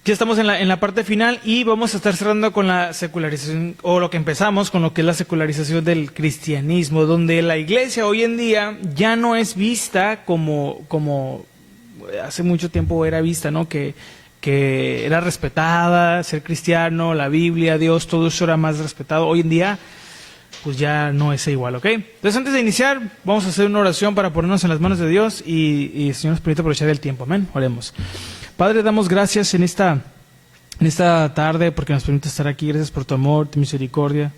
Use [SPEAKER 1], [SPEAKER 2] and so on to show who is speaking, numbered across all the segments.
[SPEAKER 1] Ya estamos en la parte final y vamos a estar cerrando con la secularización, o lo que empezamos con lo que es la secularización del cristianismo, donde la iglesia hoy en día ya no es vista como hace mucho tiempo era vista, ¿no? Que era respetada, ser cristiano, la Biblia, Dios, todo eso era más respetado. Hoy en día, pues ya no es igual, ¿ok? Entonces, antes de iniciar, vamos a hacer una oración para ponernos en las manos de Dios y el Señor nos permite aprovechar el tiempo. Amén. Oremos. Padre, damos gracias en esta tarde porque nos permite estar aquí. Gracias por tu amor, tu misericordia.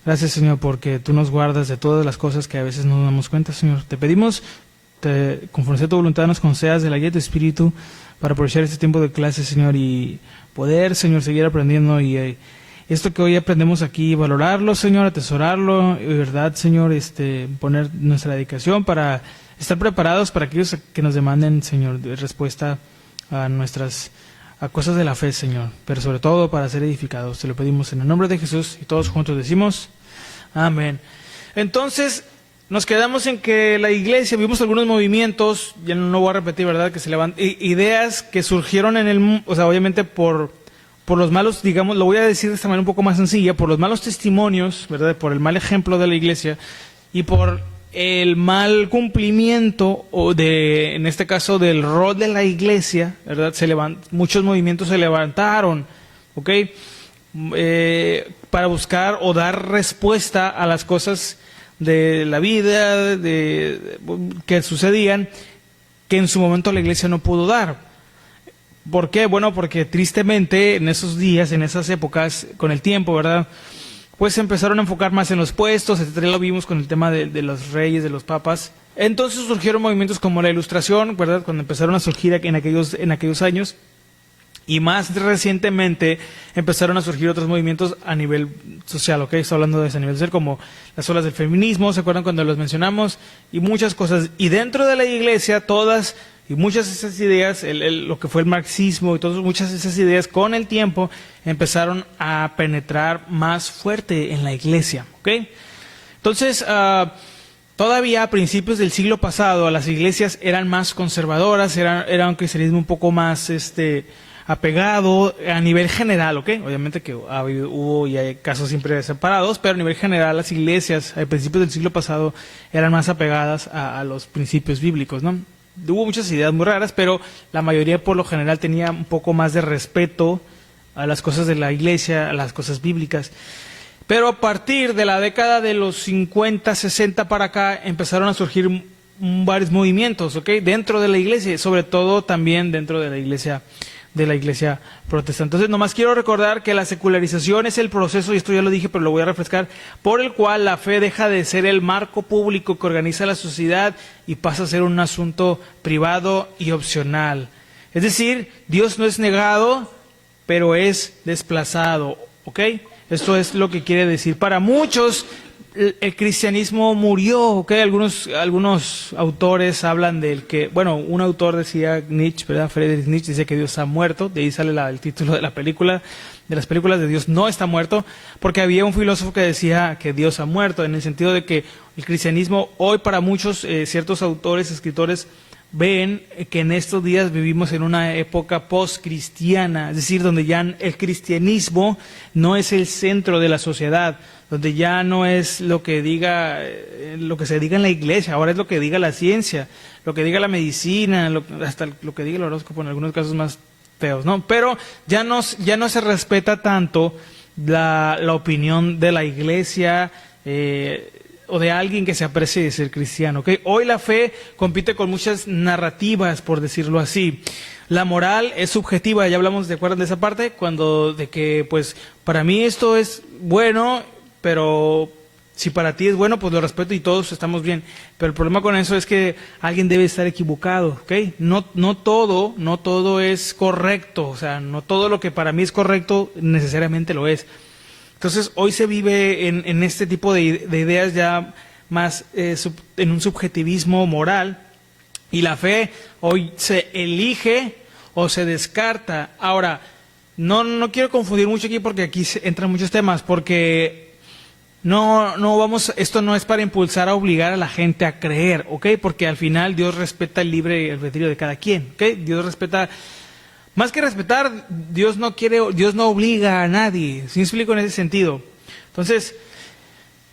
[SPEAKER 1] Gracias, Señor, porque tú nos guardas de todas las cosas que a veces no nos damos cuenta, Señor. Te pedimos, conforme a tu voluntad, nos concedas de la guía de tu Espíritu para aprovechar este tiempo de clase, Señor, y poder, Señor, seguir aprendiendo y esto que hoy aprendemos aquí, valorarlo, Señor, atesorarlo, y verdad, Señor, poner nuestra dedicación para estar preparados para aquellos que nos demanden, Señor, de respuesta a cosas de la fe, Señor, pero sobre todo para ser edificados. Te lo pedimos en el nombre de Jesús y todos juntos decimos amén. Entonces, nos quedamos en que la iglesia, vimos algunos movimientos, ya no voy a repetir, ¿verdad?, que se levantan, ideas que surgieron obviamente por los malos, digamos, lo voy a decir de esta manera un poco más sencilla, por los malos testimonios, ¿verdad?, por el mal ejemplo de la iglesia y por el mal cumplimiento en este caso del rol de la iglesia, ¿verdad? Muchos movimientos se levantaron, ¿ok? Para buscar o dar respuesta a las cosas de la vida que sucedían, que en su momento la iglesia no pudo dar. ¿Por qué? Bueno, porque tristemente en esos días, en esas épocas, con el tiempo, ¿verdad?, pues se empezaron a enfocar más en los puestos, etcétera. Lo vimos con el tema de los reyes, de los papas. Entonces surgieron movimientos como la Ilustración, ¿verdad?, cuando empezaron a surgir en aquellos años. Y más recientemente empezaron a surgir otros movimientos a nivel social, ¿ok? Estoy hablando de ese nivel social, como las olas del feminismo, ¿se acuerdan cuando los mencionamos? Y muchas cosas. Y dentro de la iglesia, todas y muchas de esas ideas, lo que fue el marxismo y muchas de esas ideas, con el tiempo empezaron a penetrar más fuerte en la iglesia, ¿ok? Entonces, todavía a principios del siglo pasado, las iglesias eran más conservadoras, era un cristianismo un poco más apegado a nivel general, ¿ok? Obviamente que hubo y hay casos siempre separados, pero a nivel general las iglesias a principios del siglo pasado eran más apegadas a los principios bíblicos, ¿no? Hubo muchas ideas muy raras, pero la mayoría por lo general tenía un poco más de respeto a las cosas de la iglesia, a las cosas bíblicas. Pero a partir de la década de los 50, 60 para acá, empezaron a surgir varios movimientos, ¿ok?, dentro de la iglesia, sobre todo también dentro de la iglesia protestante. Entonces, nomás quiero recordar que la secularización es el proceso, y esto ya lo dije, pero lo voy a refrescar, por el cual la fe deja de ser el marco público que organiza la sociedad y pasa a ser un asunto privado y opcional. Es decir, Dios no es negado, pero es desplazado, ¿ok? Esto es lo que quiere decir. Para muchos, el cristianismo murió, ¿ok? Algunos autores hablan del que, bueno, un autor decía, Nietzsche, ¿verdad? Friedrich Nietzsche dice que Dios ha muerto, de ahí sale el título de la película, de las películas de Dios no está muerto, porque había un filósofo que decía que Dios ha muerto, en el sentido de que el cristianismo, hoy para muchos, ciertos autores, escritores, ven que en estos días vivimos en una época post-cristiana, es decir, donde ya el cristianismo no es el centro de la sociedad, donde ya no es lo que se diga en la iglesia, ahora es lo que diga la ciencia, lo que diga la medicina, hasta lo que diga el horóscopo en algunos casos más feos, ¿no? Pero ya no se respeta tanto la opinión de la iglesia, o de alguien que se aprecie de ser cristiano, ¿ok? Hoy la fe compite con muchas narrativas, por decirlo así. La moral es subjetiva, ya hablamos, ¿de acuerdo de esa parte? De que, pues, para mí esto es bueno, pero si para ti es bueno, pues lo respeto y todos estamos bien. Pero el problema con eso es que alguien debe estar equivocado, ¿ok? No todo es correcto, o sea, no todo lo que para mí es correcto necesariamente lo es. Entonces, hoy se vive en este tipo de ideas ya más en un subjetivismo moral, y la fe hoy se elige o se descarta. Ahora, no quiero confundir mucho aquí porque aquí entran muchos temas, porque esto no es para impulsar a obligar a la gente a creer, ¿ok? Porque al final Dios respeta el libre albedrío de cada quien, ¿ok? Dios respeta Más que respetar, Dios no quiere, Dios no obliga a nadie. ¿Sí me explico en ese sentido? Entonces,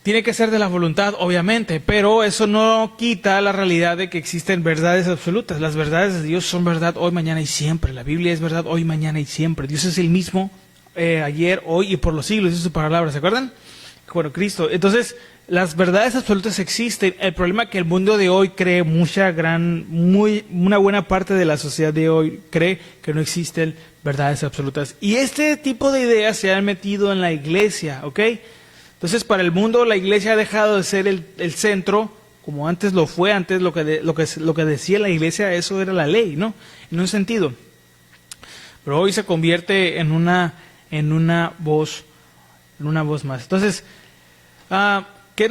[SPEAKER 1] tiene que ser de la voluntad, obviamente, pero eso no quita la realidad de que existen verdades absolutas. Las verdades de Dios son verdad hoy, mañana y siempre. La Biblia es verdad hoy, mañana y siempre. Dios es el mismo ayer, hoy y por los siglos, esa es su palabra, ¿se acuerdan? Bueno, Cristo. Entonces, las verdades absolutas existen. El problema es que el mundo de hoy cree una buena parte de la sociedad de hoy cree que no existen verdades absolutas. Y este tipo de ideas se han metido en la iglesia, ¿ok? Entonces, para el mundo la iglesia ha dejado de ser el centro, como antes lo fue. Antes lo que decía la iglesia, eso era la ley, ¿no? En un sentido. Pero hoy se convierte en una voz más. Entonces, ¿qué es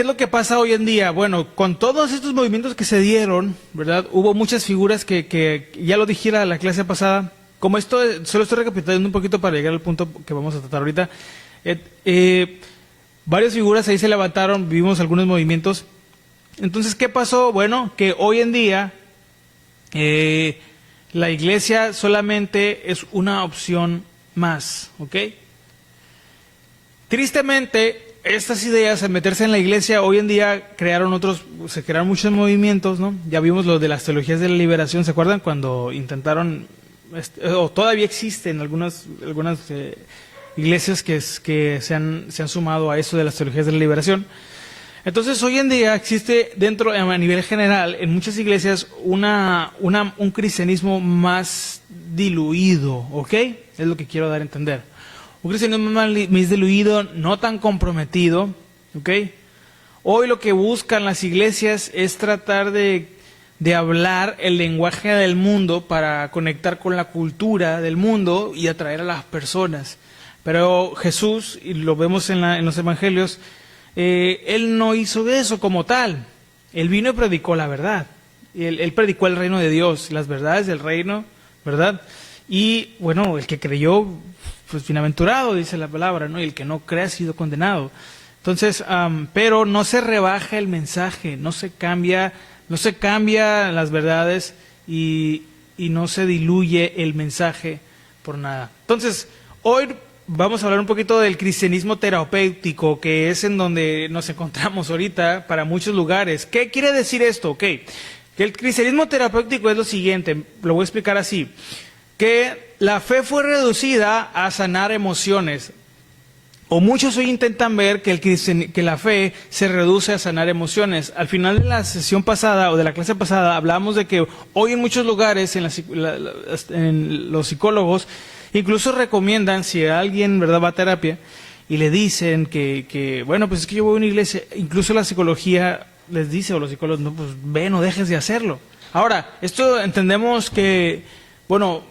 [SPEAKER 1] lo que pasa hoy en día? Bueno, con todos estos movimientos que se dieron, ¿verdad? Hubo muchas figuras que ya lo dijera la clase pasada. Como esto, solo estoy recapitulando un poquito para llegar al punto que vamos a tratar ahorita. Varias figuras ahí se levantaron, vivimos algunos movimientos. Entonces, ¿qué pasó? Bueno, que hoy en día la iglesia solamente es una opción más, ¿ok? Tristemente, estas ideas, al meterse en la iglesia, hoy en día se crearon muchos movimientos, ¿no? Ya vimos lo de las teologías de la liberación, ¿se acuerdan? Cuando intentaron, o todavía existen algunas iglesias que se han sumado a eso de las teologías de la liberación. Entonces, hoy en día existe a nivel general, en muchas iglesias, un cristianismo más diluido, ¿ok? Es lo que quiero dar a entender. Un cristianismo más diluido, no tan comprometido, ¿ok? Hoy lo que buscan las iglesias es tratar de hablar el lenguaje del mundo para conectar con la cultura del mundo y atraer a las personas. Pero Jesús, y lo vemos en los evangelios, Él no hizo eso como tal. Él vino y predicó la verdad. Él predicó el reino de Dios, las verdades del reino, ¿verdad? Y bueno, el que creyó, pues bienaventurado, dice la palabra, ¿no? Y el que no cree ha sido condenado. Entonces, pero no se rebaja el mensaje, no se cambia las verdades y no se diluye el mensaje por nada. Entonces, hoy vamos a hablar un poquito del cristianismo terapéutico, que es en donde nos encontramos ahorita para muchos lugares. ¿Qué quiere decir esto? Okay. Que el cristianismo terapéutico es lo siguiente, lo voy a explicar así, que la fe fue reducida a sanar emociones. O muchos hoy intentan ver que la fe se reduce a sanar emociones. Al final de la sesión pasada o de la clase pasada hablamos de que hoy en muchos lugares, en los psicólogos, incluso recomiendan, si alguien, ¿verdad?, va a terapia y le dicen que bueno, pues es que yo voy a una iglesia, incluso la psicología les dice, o los psicólogos, no, pues ve, no dejes de hacerlo. Ahora, esto entendemos que, bueno,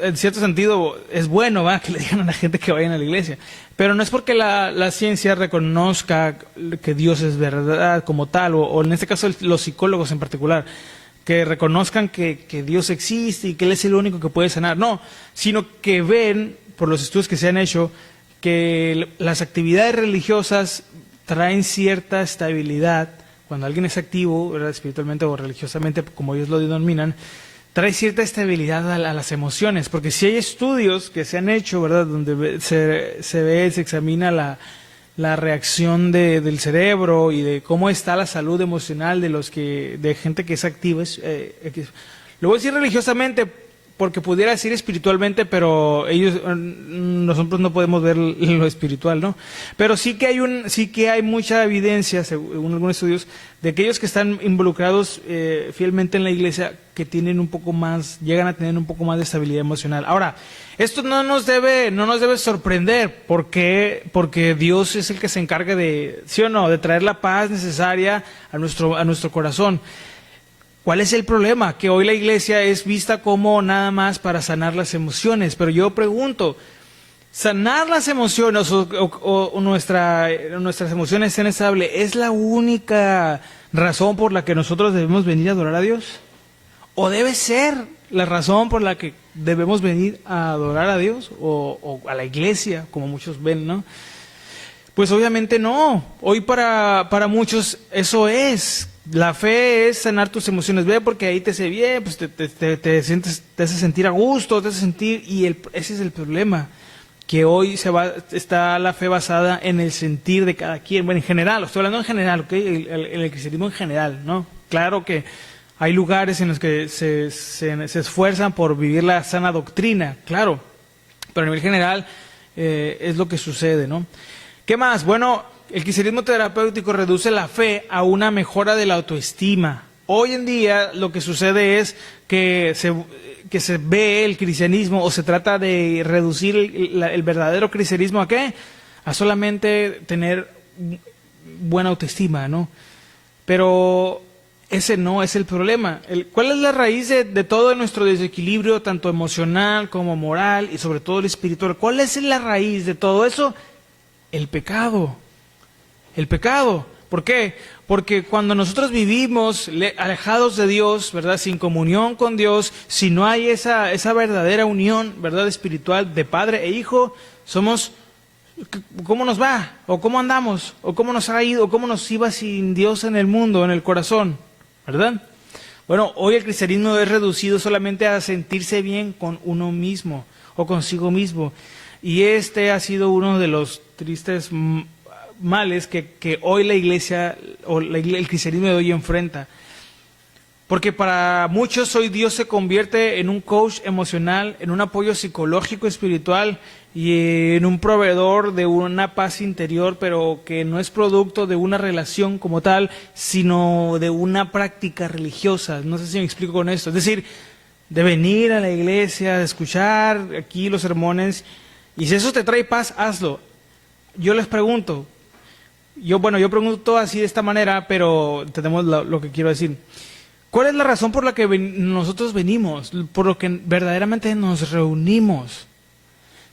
[SPEAKER 1] en cierto sentido es bueno, ¿va?, que le digan a la gente que vayan a la iglesia, pero no es porque la ciencia reconozca que Dios es verdad como tal, o en este caso los psicólogos en particular, que reconozcan que Dios existe y que Él es el único que puede sanar. No, sino que ven, por los estudios que se han hecho, que las actividades religiosas traen cierta estabilidad. Cuando alguien es activo, ¿verdad?, espiritualmente o religiosamente, como ellos lo denominan, trae cierta estabilidad a las emociones. Porque si hay estudios que se han hecho, ¿verdad?, donde se examina la reacción del cerebro y de cómo está la salud emocional de gente que es activa. Lo voy a decir religiosamente porque pudiera decir espiritualmente, pero nosotros no podemos ver lo espiritual, ¿no? Pero sí que hay mucha evidencia, según algunos estudios, de aquellos que están involucrados fielmente en la iglesia, que llegan a tener un poco más de estabilidad emocional. Ahora, esto no nos debe sorprender, porque Dios es el que se encarga de, ¿sí o no?, de traer la paz necesaria a nuestro corazón. ¿Cuál es el problema? Que hoy la iglesia es vista como nada más para sanar las emociones. Pero yo pregunto, ¿sanar las emociones o nuestras emociones estén estables es la única razón por la que nosotros debemos venir a adorar a Dios? ¿O debe ser la razón por la que debemos venir a adorar a Dios o a la iglesia, como muchos ven, ¿no? Pues obviamente no. Hoy para muchos eso es. La fe es sanar tus emociones. Ve, porque ahí te hace bien, pues te sientes, te hace sentir a gusto, te hace sentir... ese es el problema. Que hoy está la fe basada en el sentir de cada quien. Bueno, en general, estoy hablando en general, ¿ok? El cristianismo en general, ¿no? Claro que hay lugares en los que se esfuerzan por vivir la sana doctrina, claro. Pero a nivel general es lo que sucede, ¿no? ¿Qué más? Bueno, el cristianismo terapéutico reduce la fe a una mejora de la autoestima. Hoy en día lo que sucede es que se ve el cristianismo, o se trata de reducir el verdadero cristianismo, ¿a qué? A solamente tener buena autoestima, ¿no? Pero ese no es el problema. ¿Cuál es la raíz de todo nuestro desequilibrio, tanto emocional como moral y sobre todo el espiritual? ¿Cuál es la raíz de todo eso? El pecado. El pecado. ¿Por qué? Porque cuando nosotros vivimos alejados de Dios, ¿verdad? Sin comunión con Dios, si no hay esa verdadera unión, ¿verdad? Espiritual de padre e hijo, somos, ¿cómo nos va? ¿O cómo andamos? ¿O cómo nos ha ido? ¿O cómo nos iba sin Dios en el mundo, en el corazón? ¿Verdad? Bueno, hoy el cristianismo es reducido solamente a sentirse bien con uno mismo o consigo mismo. Y este ha sido uno de los tristes males que hoy la iglesia o el cristianismo de hoy enfrenta. Porque para muchos hoy Dios se convierte en un coach emocional, en un apoyo psicológico, espiritual y en un proveedor de una paz interior, pero que no es producto de una relación como tal, sino de una práctica religiosa. No sé si me explico con esto. Es decir, de venir a la iglesia, de escuchar aquí los sermones, y si eso te trae paz, hazlo. Yo les pregunto, yo pregunto así de esta manera, pero entendemos lo que quiero decir. ¿Cuál es la razón por la que nosotros venimos? Por lo que verdaderamente nos reunimos.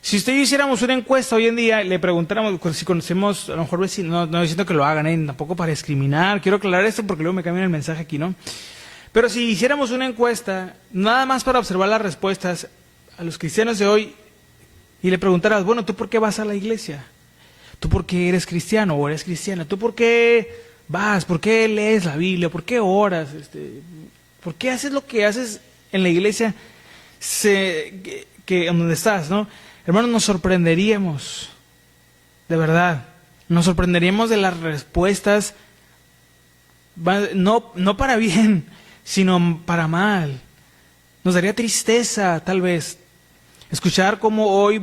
[SPEAKER 1] Si usted y yo hiciéramos una encuesta hoy en día y le preguntáramos si conocemos, a lo mejor vecinos, no diciendo que lo hagan, tampoco para discriminar, quiero aclarar esto porque luego me cambian el mensaje aquí, ¿no? Pero si hiciéramos una encuesta, nada más para observar las respuestas a los cristianos de hoy, y le preguntaras, bueno, ¿tú por qué vas a la iglesia? ¿Tú por qué eres cristiano o eres cristiana? ¿Tú por qué vas? ¿Por qué lees la Biblia? ¿Por qué oras? ¿Por qué haces lo que haces en la iglesia en donde estás, ¿no? Hermanos, nos sorprenderíamos, de verdad, nos sorprenderíamos de las respuestas, no para bien, sino para mal. Nos daría tristeza, tal vez, escuchar cómo hoy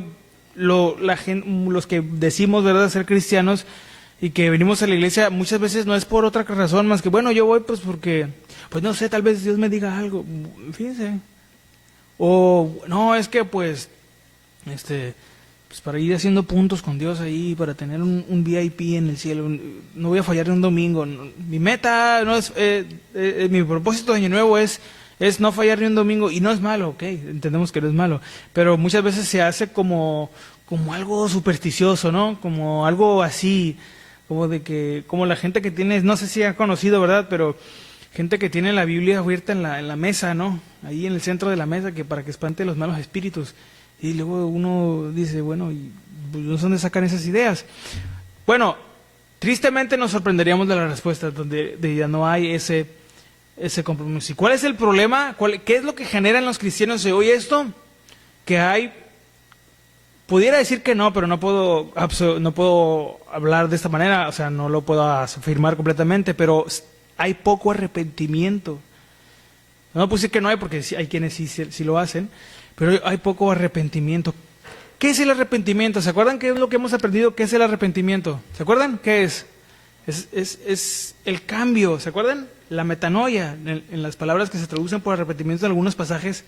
[SPEAKER 1] los que decimos, ¿verdad?, ser cristianos y que venimos a la iglesia, muchas veces no es por otra razón más que, bueno, yo voy pues porque, pues no sé, tal vez Dios me diga algo, fíjense. O no, es que pues para ir haciendo puntos con Dios ahí, para tener un VIP en el cielo, no voy a fallar en un domingo. Mi meta, mi propósito de año nuevo es no fallar ni un domingo, y no es malo, ok, entendemos que no es malo, pero muchas veces se hace como algo supersticioso, ¿no? Como algo así, como la gente que tiene, no sé si ha conocido, ¿verdad?, pero gente que tiene la Biblia abierta en la mesa, ¿no? Ahí en el centro de la mesa, que para que espante los malos espíritus. Y luego uno dice, bueno, ¿y no sé dónde sacan esas ideas? Bueno, tristemente nos sorprenderíamos de las respuestas donde ya no hay ese compromiso. ¿Y cuál es el problema? ¿Qué es lo que genera en los cristianos de hoy esto? Que hay, pudiera decir que no, pero no puedo hablar de esta manera, o sea, no lo puedo afirmar completamente, pero hay poco arrepentimiento. No puedo decir que no hay, porque hay quienes sí lo hacen, pero hay poco arrepentimiento. ¿Qué es el arrepentimiento? ¿Se acuerdan qué es lo que hemos aprendido? ¿Qué es el arrepentimiento? ¿Se acuerdan? ¿Qué es? Es el cambio, ¿se acuerdan? La metanoia, en las palabras que se traducen por arrepentimiento en algunos pasajes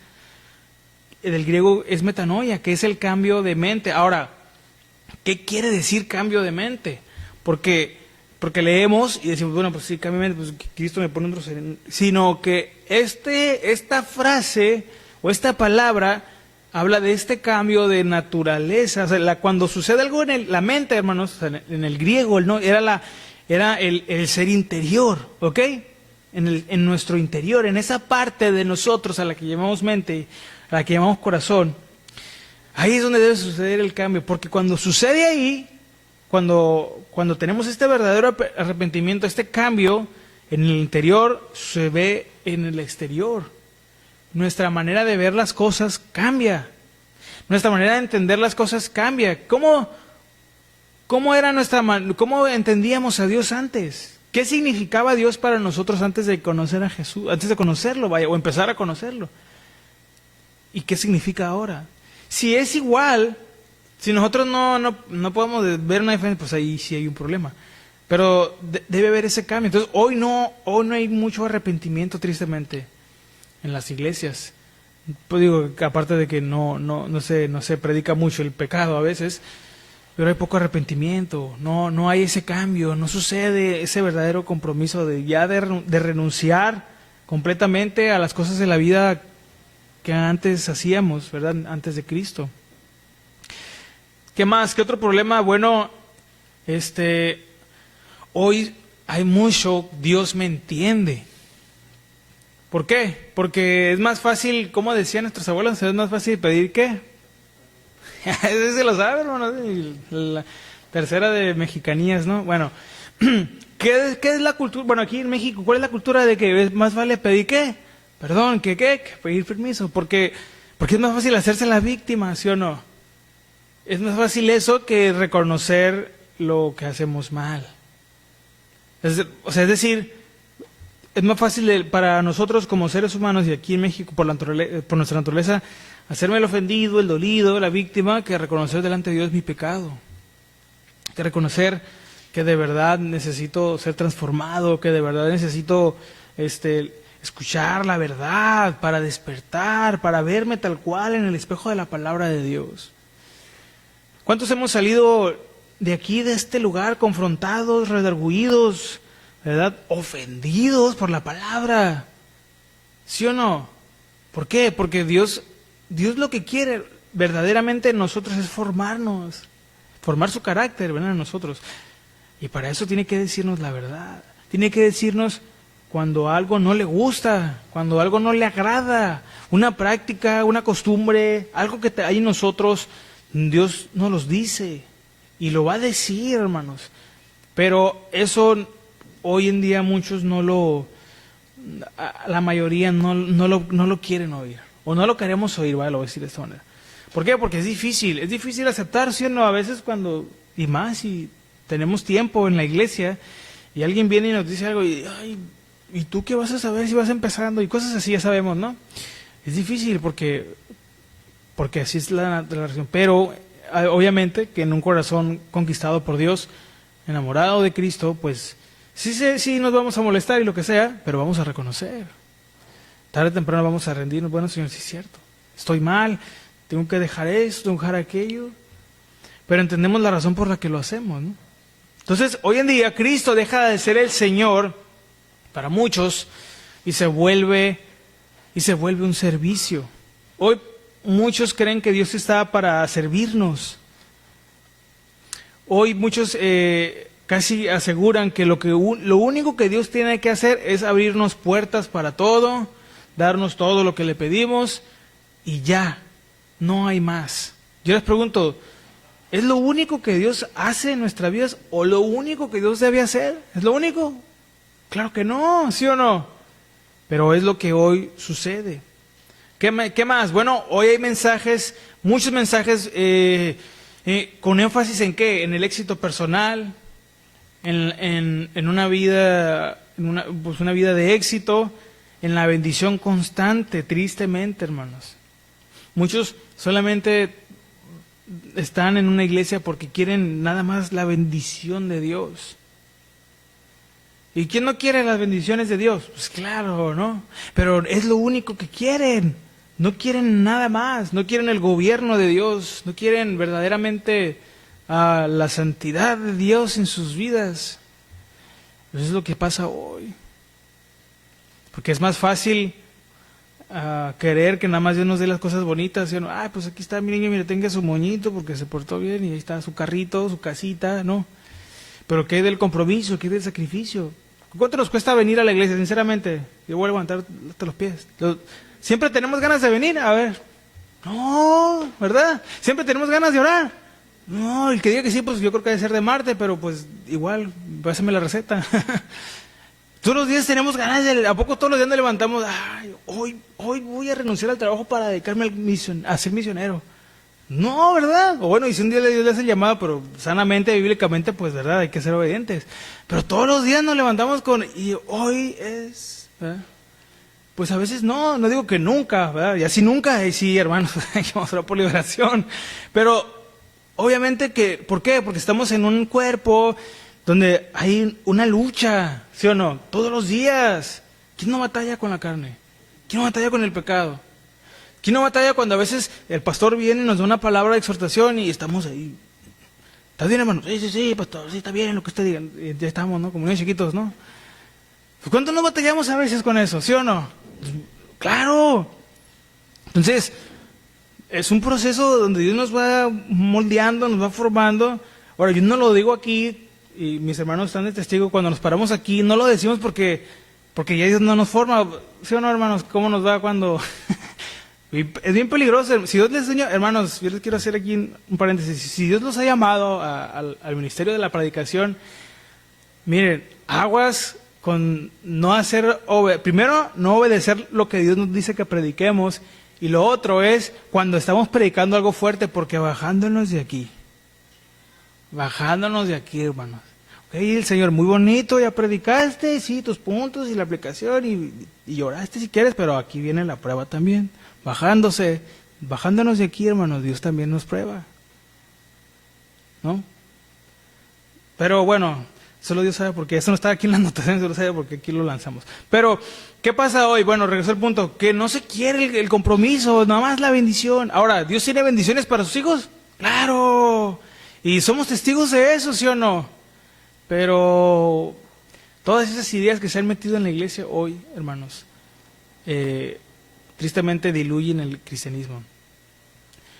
[SPEAKER 1] del griego es metanoia, que es el cambio de mente. Ahora, ¿qué quiere decir cambio de mente? Porque leemos y decimos, bueno, pues sí, cambio de mente, pues Cristo me pone otro sereno. Sino que esta frase o esta palabra habla de este cambio de naturaleza. O sea, cuando sucede algo en la mente, hermanos, o sea, en el griego, ¿no?, era el ser interior, ¿ok? En nuestro interior, en esa parte de nosotros a la que llamamos mente, a la que llamamos corazón. Ahí es donde debe suceder el cambio, porque cuando sucede ahí, cuando tenemos este verdadero arrepentimiento, este cambio en el interior, se ve en el exterior. Nuestra manera de ver las cosas cambia. Nuestra manera de entender las cosas cambia. ¿Cómo cómo entendíamos a Dios antes? ¿Qué significaba Dios para nosotros antes de conocer a Jesús, antes de conocerlo, o empezar a conocerlo? ¿Y qué significa ahora? Si es igual, si nosotros no podemos ver una diferencia, pues ahí sí hay un problema. Pero debe haber ese cambio. Entonces, hoy no hay mucho arrepentimiento, tristemente, en las iglesias. Pues digo, aparte de que no se predica mucho el pecado a veces, pero hay poco arrepentimiento, no hay ese cambio, no sucede ese verdadero compromiso de renunciar completamente a las cosas de la vida que antes hacíamos, ¿verdad? Antes de Cristo. ¿Qué más? ¿Qué otro problema? Bueno, hoy hay mucho Dios me entiende. ¿Por qué? Porque es más fácil, como decían nuestros abuelos, es más fácil pedir ¿qué? Ese se lo sabe, hermano. La tercera de mexicanías, ¿no? Bueno, ¿qué es la cultura? Bueno, aquí en México, ¿cuál es la cultura de que es más vale pedir qué? Perdón, que pedir permiso. Porque es más fácil hacerse la víctima, ¿sí o no? Es más fácil eso que reconocer lo que hacemos mal. Es decir, es más fácil para nosotros como seres humanos y aquí en México por nuestra naturaleza hacerme el ofendido, el dolido, la víctima, que reconocer delante de Dios mi pecado. Que reconocer que de verdad necesito ser transformado, que de verdad necesito escuchar la verdad para despertar, para verme tal cual en el espejo de la palabra de Dios. ¿Cuántos hemos salido de aquí, de este lugar, confrontados, redarguidos, ¿verdad? Ofendidos por la palabra? ¿Sí o no? ¿Por qué? Porque Dios lo que quiere verdaderamente en nosotros es formarnos, formar su carácter, ¿verdad? En nosotros. Y para eso tiene que decirnos la verdad. Tiene que decirnos cuando algo no le gusta, cuando algo no le agrada, una práctica, una costumbre, algo que hay en nosotros, Dios nos los dice y lo va a decir, hermanos. Pero eso hoy en día muchos la mayoría no lo quieren oír. O no lo queremos oír, ¿vale? Lo voy a decir de esta manera. ¿Por qué? Porque es difícil aceptar, ¿sí o no? A veces si tenemos tiempo en la iglesia y alguien viene y nos dice algo y tú qué vas a saber si vas empezando y cosas así, ya sabemos, ¿no? Es difícil porque así es la relación. Pero obviamente que en un corazón conquistado por Dios, enamorado de Cristo, pues sí nos vamos a molestar y lo que sea, pero vamos a reconocer. Tarde o temprano vamos a rendirnos. Bueno, Señor, sí es cierto. Estoy mal, tengo que dejar esto, tengo que dejar aquello. Pero entendemos la razón por la que lo hacemos, ¿no? Entonces, hoy en día, Cristo deja de ser el Señor para muchos y se vuelve un servicio. Hoy muchos creen que Dios está para servirnos. Hoy muchos casi aseguran que lo único que Dios tiene que hacer es abrirnos puertas para todo, darnos todo lo que le pedimos y ya, no hay más. Yo les pregunto, ¿es lo único que Dios hace en nuestras vidas o lo único que Dios debe hacer? ¿Es lo único? Claro que no, ¿sí o no? Pero es lo que hoy sucede. ¿Qué más? Bueno, hoy hay muchos mensajes con énfasis en ¿qué? En el éxito personal, en una vida, una vida de éxito, en la bendición constante, tristemente, hermanos. Muchos solamente están en una iglesia porque quieren nada más la bendición de Dios. ¿Y quién no quiere las bendiciones de Dios? Pues claro, ¿no? Pero es lo único que quieren. No quieren nada más. No quieren el gobierno de Dios. No quieren verdaderamente la santidad de Dios en sus vidas. Eso es lo que pasa hoy. Porque es más fácil querer que nada más Dios nos dé las cosas bonitas. ¿Sí? Pues aquí está mi niño, mire, tenga su moñito porque se portó bien y ahí está su carrito, su casita, ¿no? Pero ¿qué del compromiso? ¿Qué del sacrificio? ¿Cuánto nos cuesta venir a la iglesia? Sinceramente, yo voy a levantar hasta los pies. Siempre tenemos ganas de venir, a ver. No, ¿verdad? Siempre tenemos ganas de orar. No, el que diga que sí, pues yo creo que debe ser de Marte, pero pues igual, pásame la receta. Todos los días tenemos ganas ¿a poco todos los días nos levantamos? Ay, hoy voy a renunciar al trabajo para dedicarme a ser misionero. No, ¿verdad? O bueno, y si un día Dios le hace el llamado, pero sanamente, bíblicamente, pues, ¿verdad? Hay que ser obedientes. Pero todos los días nos levantamos y hoy es, ¿verdad? Pues a veces no digo que nunca, ¿verdad? Y así nunca, y sí, hermanos, vamos a orar por liberación. Pero, obviamente que, ¿por qué? Porque estamos en un cuerpo donde hay una lucha, ¿sí o no? Todos los días. ¿Quién no batalla con la carne? ¿Quién no batalla con el pecado? ¿Quién no batalla cuando a veces el pastor viene y nos da una palabra de exhortación y estamos ahí? ¿Está bien, hermano? Sí, pastor, sí, está bien lo que usted diga. Y ya estamos, ¿no? Como niños chiquitos, ¿no? Pues ¿cuánto nos batallamos a veces con eso? ¿Sí o no? Pues, claro. Entonces, es un proceso donde Dios nos va moldeando, nos va formando. Ahora, yo no lo digo aquí, y mis hermanos están de testigo, cuando nos paramos aquí, no lo decimos porque ya Dios no nos forma. ¿Sí o no, hermanos? ¿Cómo nos va cuando...? Es bien peligroso. Si Dios les enseña, hermanos, yo les quiero hacer aquí un paréntesis. Si Dios los ha llamado al ministerio de la predicación, miren, aguas con no hacer, primero, no obedecer lo que Dios nos dice que prediquemos, y lo otro es cuando estamos predicando algo fuerte, porque bajándonos de aquí, hermanos. Okay, el Señor, muy bonito, ya predicaste, sí, tus puntos y la aplicación, y lloraste si quieres, pero aquí viene la prueba también. Bajándonos de aquí, hermanos, Dios también nos prueba, ¿no? Pero bueno, solo Dios sabe porque eso no está aquí en las anotaciones, solo sabe porque aquí lo lanzamos. Pero, ¿qué pasa hoy? Bueno, regreso al punto, que no se quiere el compromiso, nada más la bendición. Ahora, ¿Dios tiene bendiciones para sus hijos? ¡Claro! Y somos testigos de eso, ¿sí o no? Pero todas esas ideas que se han metido en la iglesia hoy, hermanos, tristemente diluyen el cristianismo.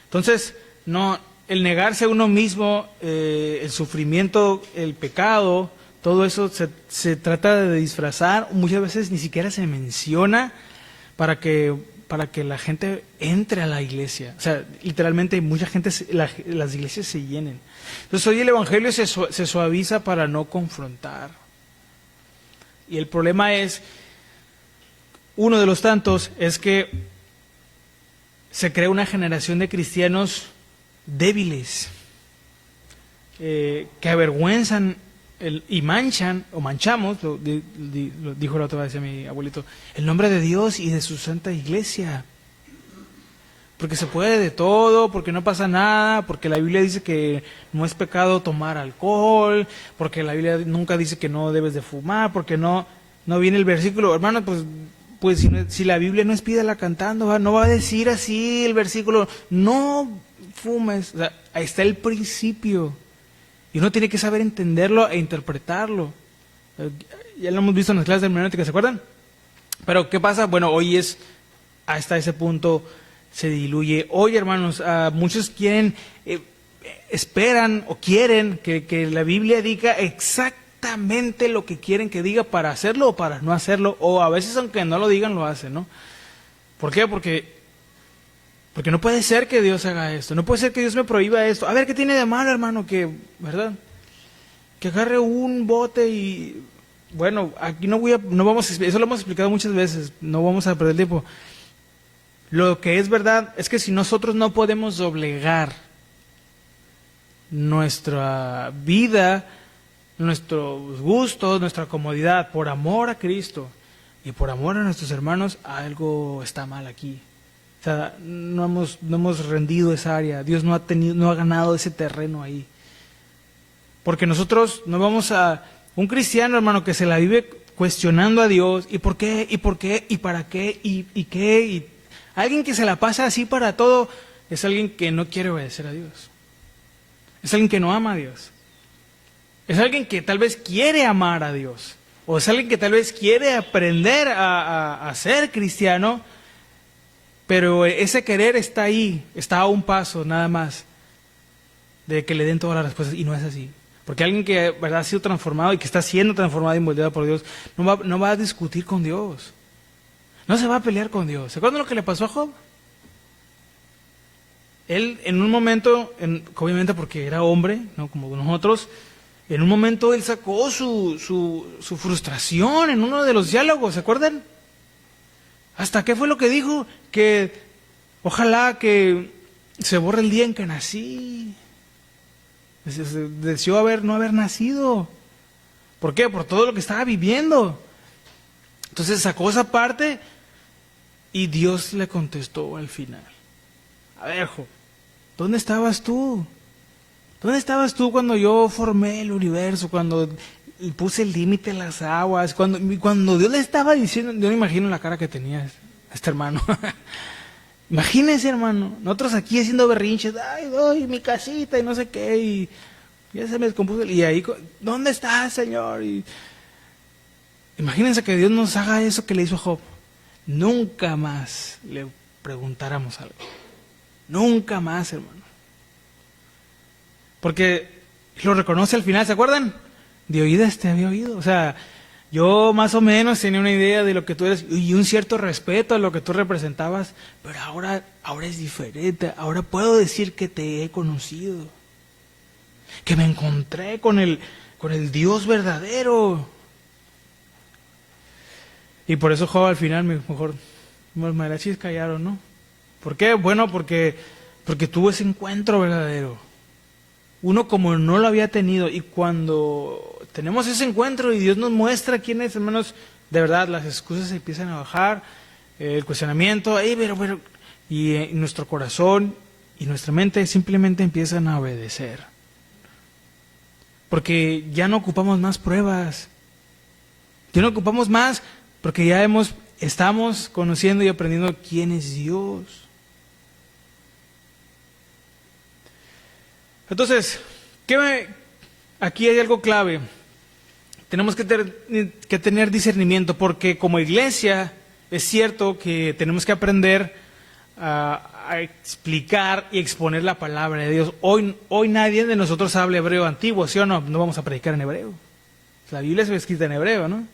[SPEAKER 1] Entonces, no, el negarse a uno mismo, el sufrimiento, el pecado, todo eso se trata de disfrazar, muchas veces ni siquiera se menciona para que la gente entre a la iglesia. O sea, literalmente mucha gente, las iglesias se llenen. Entonces hoy el evangelio se suaviza para no confrontar. Y el problema es, uno de los tantos, es que se crea una generación de cristianos débiles, que avergüenzan y manchan, o manchamos, lo dijo la otra vez a mi abuelito, el nombre de Dios y de su santa iglesia. Porque se puede de todo, porque no pasa nada, porque la Biblia dice que no es pecado tomar alcohol, porque la Biblia nunca dice que no debes de fumar, porque no viene el versículo. Hermano, pues si la Biblia no es pídala cantando, no va a decir así el versículo, no fumes. O sea, ahí está el principio. Y uno tiene que saber entenderlo e interpretarlo. Ya lo hemos visto en las clases de hermenéutica, ¿se acuerdan? Pero ¿qué pasa? Bueno, hoy hasta ese punto se diluye. Hoy, hermanos, muchos quieren, esperan o quieren que la Biblia diga exactamente lo que quieren que diga para hacerlo o para no hacerlo, o a veces aunque no lo digan lo hacen, ¿no? ¿Por qué? Porque no puede ser que Dios haga esto, no puede ser que Dios me prohíba esto. A ver, ¿qué tiene de malo, hermano? ¿Verdad? Que agarre un bote y... Bueno, aquí no vamos a... Eso lo hemos explicado muchas veces, no vamos a perder el tiempo. Lo que es verdad es que si nosotros no podemos doblegar nuestra vida, nuestros gustos, nuestra comodidad, por amor a Cristo y por amor a nuestros hermanos, algo está mal aquí. O sea, no hemos rendido esa área. Dios no ha ganado ese terreno ahí. Porque nosotros no vamos a... Un cristiano, hermano, que se la vive cuestionando a Dios, ¿y por qué? ¿Y por qué? ¿Y para qué? ¿Y qué? Y alguien que se la pasa así para todo, es alguien que no quiere obedecer a Dios. Es alguien que no ama a Dios. Es alguien que tal vez quiere amar a Dios. O es alguien que tal vez quiere aprender a ser cristiano, pero ese querer está ahí, está a un paso nada más de que le den todas las respuestas, y no es así. Porque alguien que, ¿verdad?, ha sido transformado y que está siendo transformado y moldeado por Dios, no va a discutir con Dios. No se va a pelear con Dios. ¿Se acuerdan lo que le pasó a Job? él en un momento, obviamente porque era hombre, ¿no? Como nosotros, en un momento él sacó su frustración en uno de los diálogos, ¿se acuerdan? ¿Hasta qué fue lo que dijo? Que ojalá que se borre el día en que nací. Deseó no haber nacido. ¿Por qué? Por todo lo que estaba viviendo. Entonces sacó esa parte y Dios le contestó al final. A ver, Job, ¿dónde estabas tú? ¿Dónde estabas tú cuando yo formé el universo? Cuando puse el límite a las aguas. Cuando Dios le estaba diciendo, yo no imagino la cara que tenía este hermano. Imagínense, hermano, nosotros aquí haciendo berrinches, ay, doy mi casita y no sé qué, y ya se me descompuso. Y ahí, ¿dónde estás, Señor? Y imagínense que Dios nos haga eso que le hizo a Job. Nunca más le preguntáramos algo. Nunca más, hermano. Porque lo reconoce al final, ¿se acuerdan? De oídas te había oído. O sea, yo más o menos tenía una idea de lo que tú eres y un cierto respeto a lo que tú representabas, pero ahora es diferente. Ahora puedo decir que te he conocido, que me encontré con el Dios verdadero. Y por eso Job al final mejor los mariachis callaron, ¿no? ¿Por qué? Bueno, porque tuvo ese encuentro verdadero. Uno como no lo había tenido, y cuando tenemos ese encuentro y Dios nos muestra quién es, hermanos, de verdad las excusas se empiezan a bajar, el cuestionamiento, y nuestro corazón y nuestra mente simplemente empiezan a obedecer. Porque ya no ocupamos más pruebas, ya no ocupamos más, porque ya estamos conociendo y aprendiendo quién es Dios. Entonces, aquí hay algo clave. Tenemos que tener discernimiento, porque como iglesia es cierto que tenemos que aprender a explicar y exponer la palabra de Dios. Hoy nadie de nosotros habla hebreo antiguo, ¿sí o no? No vamos a predicar en hebreo. La Biblia es escrita en hebreo, ¿no?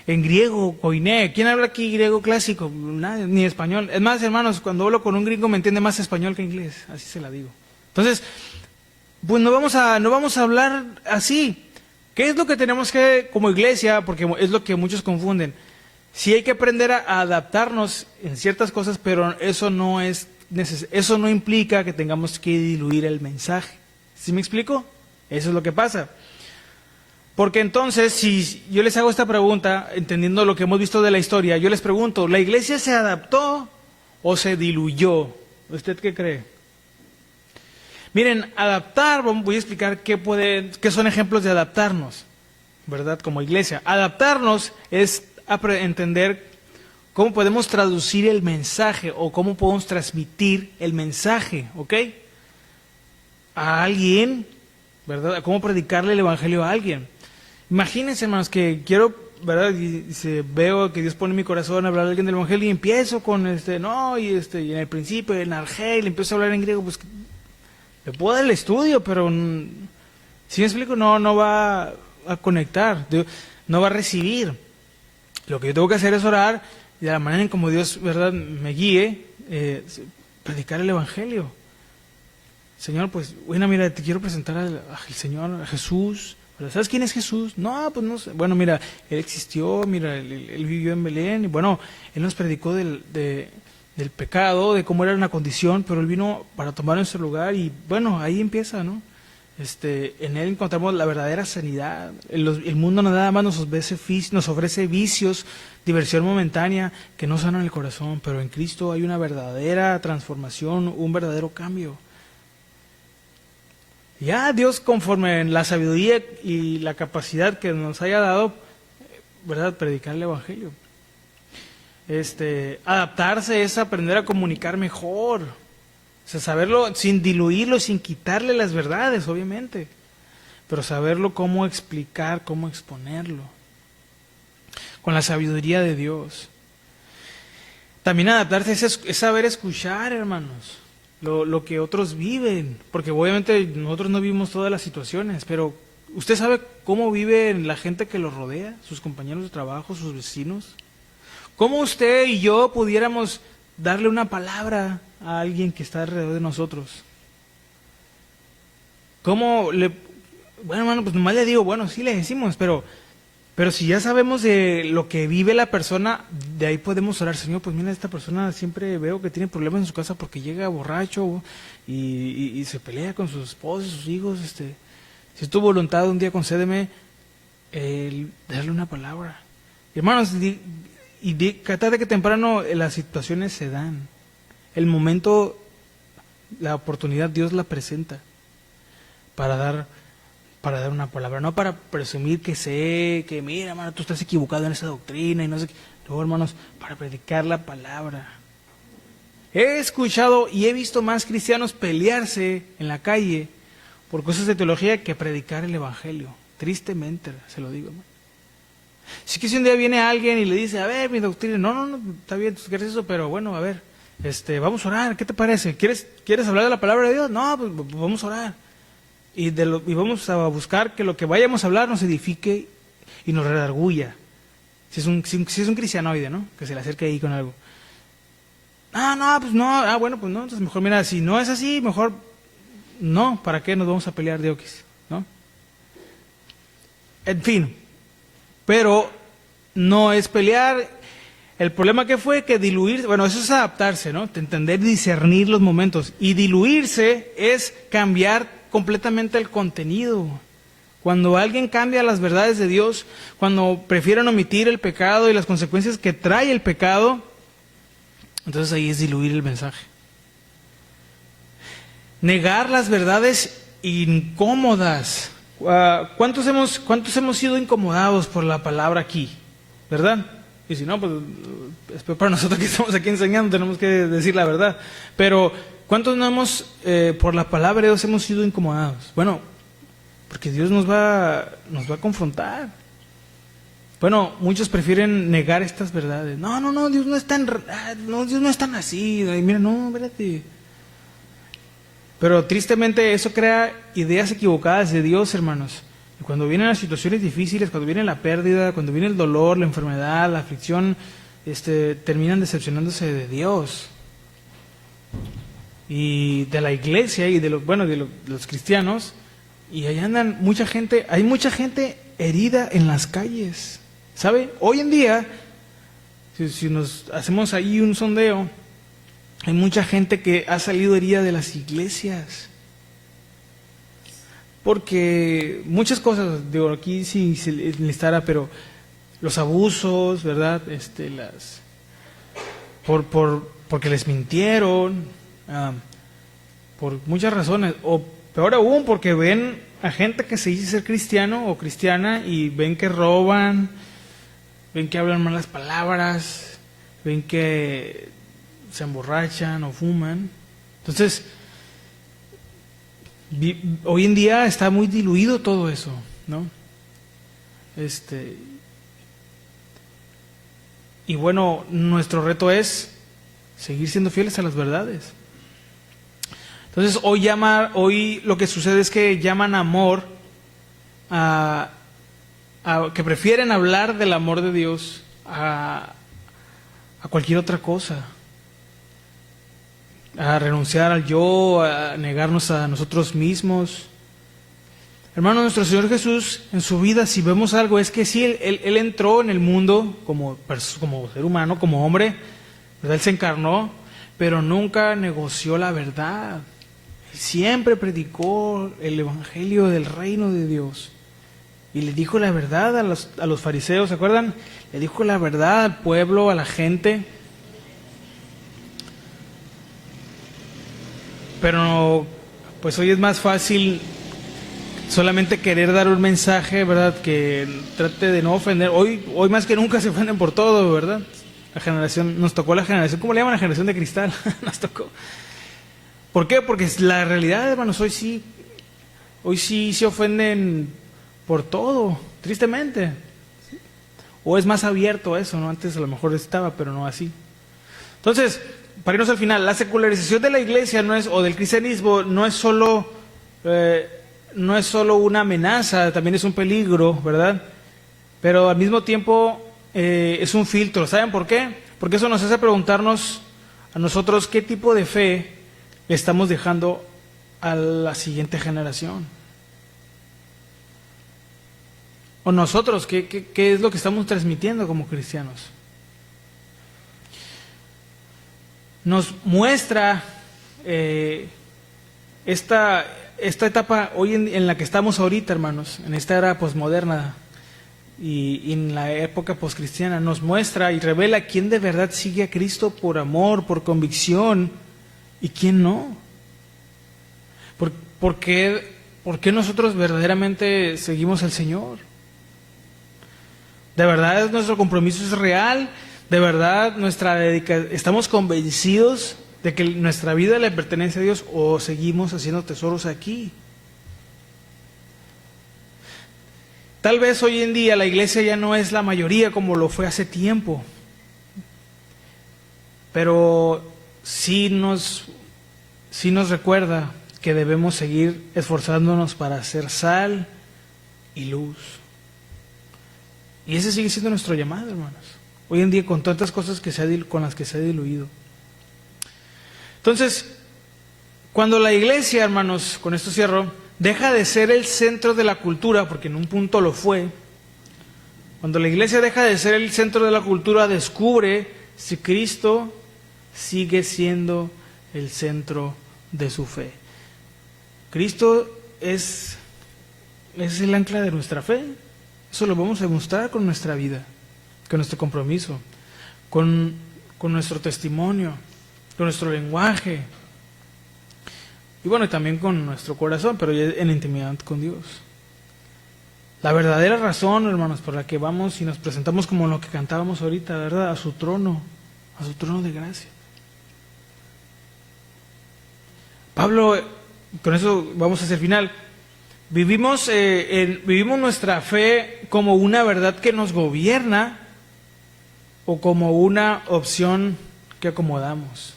[SPEAKER 1] En griego, koiné. ¿Quién habla aquí griego clásico? Nadie, ni español. Es más, hermanos, cuando hablo con un gringo me entiende más español que inglés. Así se la digo. Entonces, pues no vamos a hablar así. ¿Qué es lo que tenemos que, como iglesia, porque es lo que muchos confunden? Sí hay que aprender a adaptarnos en ciertas cosas, pero eso no implica que tengamos que diluir el mensaje. ¿Sí me explico? Eso es lo que pasa. Porque entonces, si yo les hago esta pregunta, entendiendo lo que hemos visto de la historia, yo les pregunto, ¿la iglesia se adaptó o se diluyó? ¿Usted qué cree? Miren, adaptar, voy a explicar qué son ejemplos de adaptarnos, ¿verdad? Como iglesia. Adaptarnos es entender cómo podemos traducir el mensaje o cómo podemos transmitir el mensaje, ¿ok? A alguien, ¿verdad? Cómo predicarle el evangelio a alguien. Imagínense, hermanos, que quiero, ¿verdad? Veo que Dios pone en mi corazón hablar a alguien del evangelio y empiezo con y en el principio, en argel, le empiezo a hablar en griego, pues le puedo dar el estudio, pero si me explico, no va a conectar, no va a recibir. Lo que yo tengo que hacer es orar y de la manera en como Dios, ¿verdad?, me guíe, predicar el evangelio. Señor, pues, bueno, mira, te quiero presentar al Señor, a Jesús. ¿Pero sabes quién es Jesús? No, pues no sé. Bueno, mira, Él existió, mira, él vivió en Belén, y bueno, Él nos predicó del pecado, de cómo era una condición, pero Él vino para tomar nuestro lugar, y bueno, ahí empieza, ¿no? En Él encontramos la verdadera sanidad. El mundo nada más nos ofrece vicios, diversión momentánea, que no sanan el corazón, pero en Cristo hay una verdadera transformación, un verdadero cambio. Ya Dios, conforme en la sabiduría y la capacidad que nos haya dado, ¿verdad?, predicar el evangelio. Adaptarse es aprender a comunicar mejor, o sea, saberlo sin diluirlo, sin quitarle las verdades, obviamente, pero saberlo cómo explicar, cómo exponerlo, con la sabiduría de Dios. También adaptarse es saber escuchar, hermanos, lo que otros viven, porque obviamente nosotros no vivimos todas las situaciones, pero usted sabe cómo vive la gente que lo rodea, sus compañeros de trabajo, sus vecinos. ¿Cómo usted y yo pudiéramos darle una palabra a alguien que está alrededor de nosotros? Bueno, hermano, pues nomás le digo, bueno, sí le decimos, pero si ya sabemos de lo que vive la persona, de ahí podemos orar, Señor, pues mira, esta persona siempre veo que tiene problemas en su casa porque llega borracho y se pelea con sus esposos, sus hijos, si es tu voluntad, un día concédeme darle una palabra. Hermanos, tratate que temprano las situaciones se dan. El momento, la oportunidad, Dios la presenta para dar una palabra, no para presumir que mira, hermano, tú estás equivocado en esa doctrina y no sé qué. No, hermanos, para predicar la palabra. He escuchado y he visto más cristianos pelearse en la calle por cosas de teología que predicar el evangelio. Tristemente, se lo digo, hermano. Sí, que si un día viene alguien y le dice, a ver, mi doctrina, no, está bien, tú quieres eso, pero bueno, a ver, vamos a orar, ¿qué te parece? ¿Quieres hablar de la palabra de Dios? No, pues vamos a orar. Y vamos a buscar que lo que vayamos a hablar nos edifique y nos redarguya. Si es un cristianoide, ¿no? Que se le acerque ahí con algo. Pues no, bueno, pues no, entonces mejor, mira, si no es así, mejor no, ¿para qué nos vamos a pelear de oquis? ¿No? En fin, pero no es pelear. El problema que fue que diluirse, bueno, eso es adaptarse, ¿no? Entender, discernir los momentos. Y diluirse es cambiar completamente el contenido. Cuando alguien cambia las verdades de Dios, cuando prefieren omitir el pecado y las consecuencias que trae el pecado, entonces ahí es diluir el mensaje. Negar las verdades incómodas. ¿Cuántos hemos sido incomodados por la palabra aquí? ¿Verdad? Y si no, pues para nosotros que estamos aquí enseñando tenemos que decir la verdad. Pero ¿cuántos no por la palabra de Dios hemos sido incomodados? Bueno, porque Dios nos va a confrontar. Bueno, muchos prefieren negar estas verdades. No, Dios no es tan así. Y mira, no, espérate. Pero tristemente eso crea ideas equivocadas de Dios, hermanos. Y cuando vienen las situaciones difíciles, cuando viene la pérdida, cuando viene el dolor, la enfermedad, la aflicción, terminan decepcionándose de Dios y de la iglesia y de los cristianos. Y ahí andan hay mucha gente herida en las calles. ¿Sabe? Hoy en día, si nos hacemos ahí un sondeo, hay mucha gente que ha salido herida de las iglesias. Porque muchas cosas, digo, aquí sí se enlistara, pero los abusos, ¿verdad? Porque les mintieron, por muchas razones, o peor aún, porque ven a gente que se dice ser cristiano o cristiana y ven que roban, ven que hablan malas palabras, ven que se emborrachan o fuman. Entonces, hoy en día está muy diluido todo eso, ¿no? Y bueno, nuestro reto es seguir siendo fieles a las verdades. Entonces, hoy lo que sucede es que llaman amor que prefieren hablar del amor de Dios a cualquier otra cosa. A renunciar al yo, a negarnos a nosotros mismos. Hermano, nuestro Señor Jesús, en su vida, si vemos algo, es que sí, Él entró en el mundo como ser humano, como hombre, ¿verdad? Él se encarnó, pero nunca negoció la verdad. Siempre predicó el evangelio del reino de Dios. Y le dijo la verdad a los fariseos, ¿se acuerdan? Le dijo la verdad al pueblo, a la gente. Pero pues hoy es más fácil solamente querer dar un mensaje, ¿verdad? Que trate de no ofender. Hoy más que nunca se ofenden por todo, ¿verdad? Nos tocó la generación, ¿cómo le llaman? La generación de cristal. Nos tocó. ¿Por qué? Porque la realidad, hermanos, hoy sí se ofenden por todo, tristemente. O es más abierto eso, ¿no? Antes a lo mejor estaba, pero no así. Entonces, para irnos al final, la secularización de la iglesia o del cristianismo no es solo una amenaza, también es un peligro, ¿verdad? Pero al mismo tiempo es un filtro. ¿Saben por qué? Porque eso nos hace preguntarnos a nosotros qué tipo de fe le estamos dejando a la siguiente generación. O nosotros, ¿qué es lo que estamos transmitiendo como cristianos? Nos muestra esta etapa hoy en la que estamos ahorita, hermanos, en esta era posmoderna y en la época poscristiana, nos muestra y revela quién de verdad sigue a Cristo por amor, por convicción, y quién no. ¿Por qué nosotros verdaderamente seguimos al Señor? ¿De verdad nuestro compromiso es real? ¿De verdad estamos convencidos de que nuestra vida le pertenece a Dios o seguimos haciendo tesoros aquí? Tal vez hoy en día la iglesia ya no es la mayoría como lo fue hace tiempo, pero sí nos recuerda que debemos seguir esforzándonos para hacer sal y luz. Y ese sigue siendo nuestro llamado, hermanos. Hoy en día con tantas cosas con las que se ha diluido. Entonces, cuando la iglesia, hermanos, con esto cierro, deja de ser el centro de la cultura, porque en un punto lo fue, cuando la iglesia deja de ser el centro de la cultura, descubre si Cristo sigue siendo el centro de su fe. Cristo es el ancla de nuestra fe. Eso lo vamos a demostrar con nuestra vida, con nuestro compromiso, con nuestro testimonio, con nuestro lenguaje y bueno, también con nuestro corazón, pero ya en intimidad con Dios. La verdadera razón, hermanos, por la que vamos y nos presentamos como lo que cantábamos ahorita, ¿verdad? A su trono de gracia. Pablo, con eso vamos hacia el final. Vivimos nuestra fe como una verdad que nos gobierna o como una opción que acomodamos.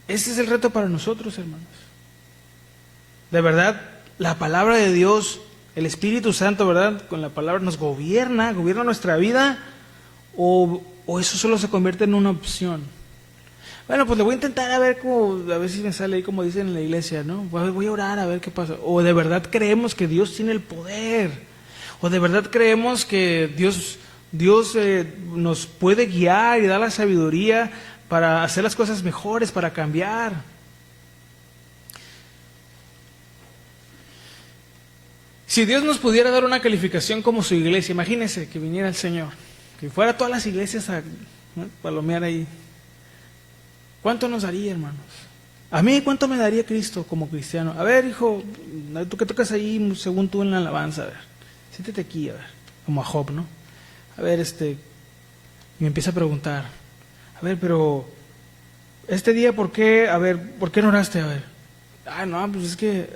[SPEAKER 1] Ese es el reto para nosotros, hermanos. De verdad, la palabra de Dios, el Espíritu Santo, ¿verdad? Con la palabra nos gobierna nuestra vida, o eso solo se convierte en una opción. Bueno, pues le voy a intentar a ver si me sale ahí como dicen en la iglesia, ¿no? Voy a orar a ver qué pasa. O de verdad creemos que Dios tiene el poder, o de verdad creemos que Dios nos puede guiar y dar la sabiduría para hacer las cosas mejores, para cambiar. Si Dios nos pudiera dar una calificación como su iglesia, imagínense que viniera el Señor, que fuera a todas las iglesias a palomear ahí. ¿Cuánto nos daría, hermanos? A mí, ¿cuánto me daría Cristo como cristiano? A ver, hijo, tú que tocas ahí, según tú en la alabanza, a ver, siéntate aquí, a ver, como a Job, ¿no? A ver, y me empieza a preguntar, a ver, pero este día, ¿por qué no oraste? A ver, no, pues es que,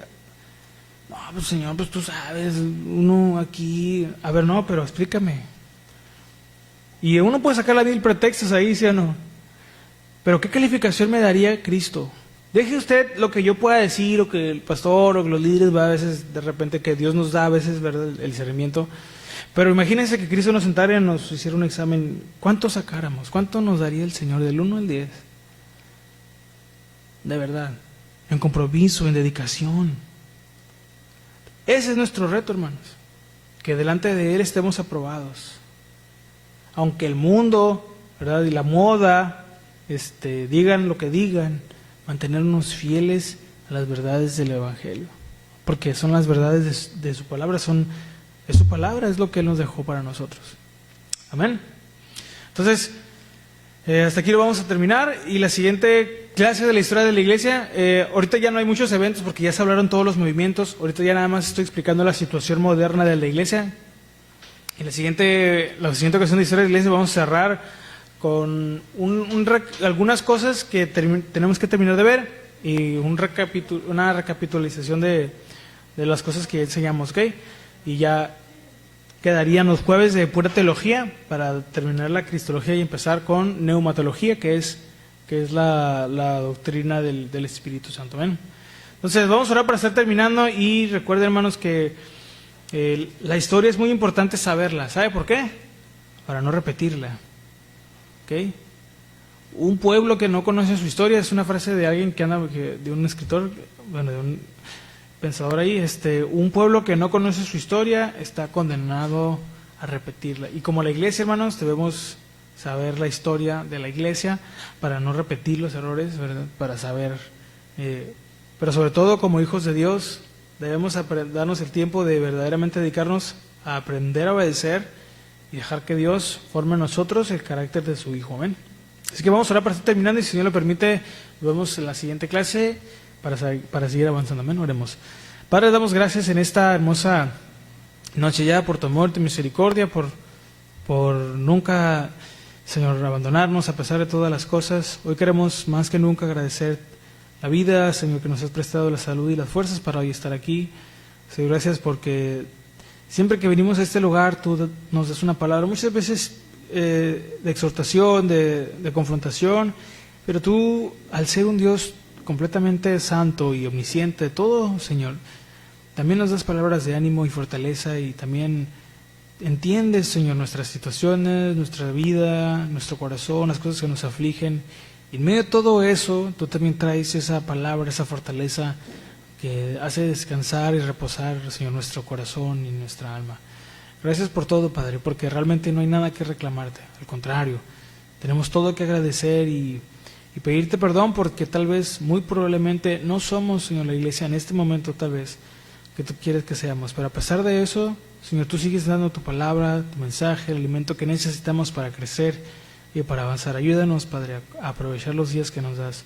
[SPEAKER 1] no, pues Señor, pues tú sabes, uno aquí, a ver, no, pero explícame. Y uno puede sacar la mil pretextos ahí, ¿sí o no? Pero ¿qué calificación me daría Cristo? Deje usted lo que yo pueda decir, o que el pastor, o que los líderes, a veces, de repente, que Dios nos da a veces, ¿verdad?, el discernimiento. Pero imagínense que Cristo nos sentara y nos hiciera un examen. ¿Cuánto sacáramos? ¿Cuánto nos daría el Señor del 1 al 10? De verdad, en compromiso, en dedicación. Ese es nuestro reto, hermanos. Que delante de Él estemos aprobados. Aunque el mundo, ¿verdad?, y la moda, digan lo que digan, mantenernos fieles a las verdades del Evangelio. Porque son las verdades de su palabra, es su palabra, es lo que Él nos dejó para nosotros. Amén. Entonces, hasta aquí lo vamos a terminar. Y la siguiente clase de la historia de la iglesia, ahorita ya no hay muchos eventos porque ya se hablaron todos los movimientos. Ahorita ya nada más estoy explicando la situación moderna de la iglesia. En la siguiente ocasión de historia de la iglesia vamos a cerrar con algunas cosas que tenemos que terminar de ver y una recapitulación de las cosas que enseñamos, ¿ok? Y ya quedarían los jueves de pura teología para terminar la cristología y empezar con neumatología, que es la doctrina del Espíritu Santo. ¿Ven? Entonces vamos a orar para estar terminando y recuerden, hermanos, que la historia es muy importante saberla. ¿Sabe por qué? Para no repetirla. ¿Ok? Un pueblo que no conoce su historia, es una frase de alguien de un escritor, bueno, de un pensador ahí, un pueblo que no conoce su historia está condenado a repetirla. Y como la iglesia, hermanos, debemos saber la historia de la iglesia para no repetir los errores, ¿verdad? Para saber, pero sobre todo como hijos de Dios, debemos darnos el tiempo de verdaderamente dedicarnos a aprender a obedecer y dejar que Dios forme en nosotros el carácter de su Hijo. Amén. Así que vamos a orar para estar terminando y si Dios lo permite, nos vemos en la siguiente clase para seguir avanzando. Amén. Oremos. Padre, damos gracias en esta hermosa noche ya por tu amor, tu misericordia, por nunca, Señor, abandonarnos a pesar de todas las cosas. Hoy queremos más que nunca agradecer la vida, Señor, que nos has prestado la salud y las fuerzas para hoy estar aquí. Señor, gracias porque siempre que venimos a este lugar tú nos das una palabra, muchas veces de exhortación, de confrontación, pero tú, al ser un Dios completamente santo y omnisciente de todo, Señor, también nos das palabras de ánimo y fortaleza y también entiendes, Señor, nuestras situaciones, nuestra vida, nuestro corazón, las cosas que nos afligen. Y en medio de todo eso, tú también traes esa palabra, esa fortaleza que hace descansar y reposar, Señor, nuestro corazón y nuestra alma. Gracias por todo, Padre, porque realmente no hay nada que reclamarte. Al contrario, tenemos todo que agradecer y pedirte perdón porque tal vez, muy probablemente, no somos, Señor, la iglesia en este momento tal vez que tú quieres que seamos. Pero a pesar de eso, Señor, tú sigues dando tu palabra, tu mensaje, el alimento que necesitamos para crecer y para avanzar. Ayúdanos, Padre, a aprovechar los días que nos das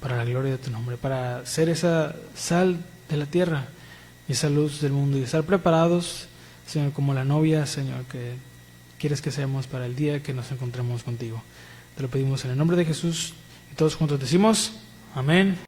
[SPEAKER 1] para la gloria de tu nombre, para ser esa sal de la tierra y esa luz del mundo y estar preparados, Señor, como la novia, Señor, que quieres que seamos para el día que nos encontremos contigo. Te lo pedimos en el nombre de Jesús y todos juntos decimos amén.